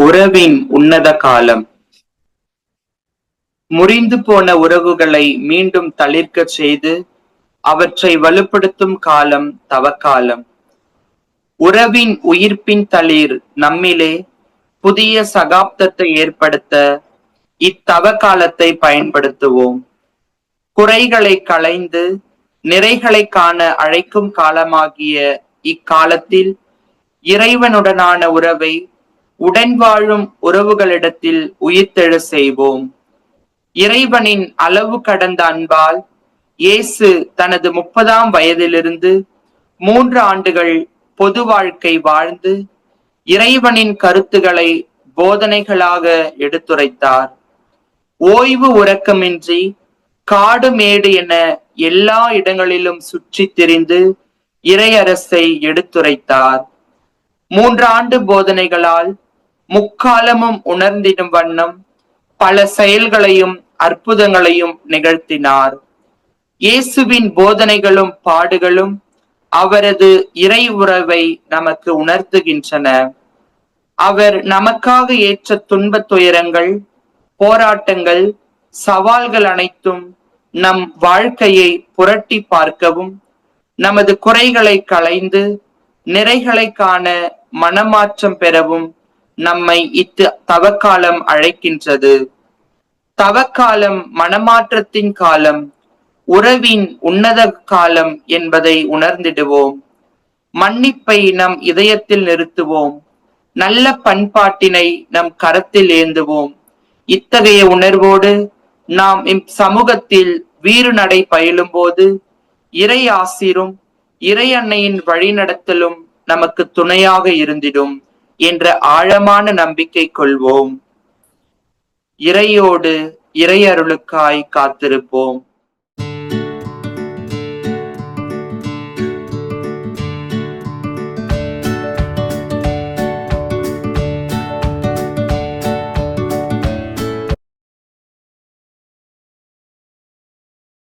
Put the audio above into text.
உறவின் உன்னத காலம். முறிந்து போன உறவுகளை மீண்டும் தளிர்க்கச் செய்து அவற்றை வலுப்படுத்தும் காலம் தவக்காலம். உறவின் உயிர்ப்பின் தளிர் நம்மிலே புதிய சகாப்தத்தை ஏற்படுத்த இத்தவ காலத்தை பயன்படுத்துவோம். குறைகளை களைந்து நிறைகளை காண அழைக்கும் காலமாகிய இக்காலத்தில் இறைவனுடனான உறவை உடன் வாழும் உறவுகளிடத்தில் உயிர்த்தெழ செய்வோம். இறைவனின் அளவு கடந்த அன்பால் இயேசு தனது 30ஆம் வயதிலிருந்து 3 ஆண்டுகள் பொது வாழ்க்கை வாழ்ந்து இறைவனின் கருத்துக்களை போதனைகளாக எடுத்துரைத்தார். ஓய்வு உறக்கமின்றி காடு மேடு என எல்லா இடங்களிலும் சுற்றி திரிந்து இறையரசை எடுத்துரைத்தார். 3 ஆண்டு போதனைகளால் முக்காலமும் உணர்ந்திடும் வண்ணம் பல செயல்களையும் அற்புதங்களையும் நிகழ்த்தினார். இயேசுவின் போதனைகளும் பாடுகளும் அவரது இறை உறவை நமக்கு உணர்த்துகின்றன. அவர் நமக்காக ஏற்ற துன்பத் துயரங்கள், போராட்டங்கள், சவால்கள் அனைத்தும் நம் வாழ்க்கையை புரட்டி பார்க்கவும், நமது குறைகளை களைந்து நிறைகளை காண மனமாற்றம் பெறவும் நம்மை தவக்காலம் அழைக்கின்றது. தவக்காலம் மனமாற்றத்தின் காலம், உறவின் உன்னத காலம் என்பதை உணர்ந்திடுவோம். மன்னிப்பை நம் இதயத்தில் நிறுத்துவோம். நல்ல பண்பாட்டினை நம் கரத்தில் ஏந்துவோம். இத்தகைய உணர்வோடு நாம் சமூகத்தில் வீறு நடை பயிலும் போது இறை ஆசீரும் இறை அன்னையின் வழிநடத்தலும் நமக்கு துணையாக இருந்திடும் என்ற ஆழமான நம்பிக்கை கொள்வோம். இறையோடு இறை அருளுக்காய் காத்திருப்போம்.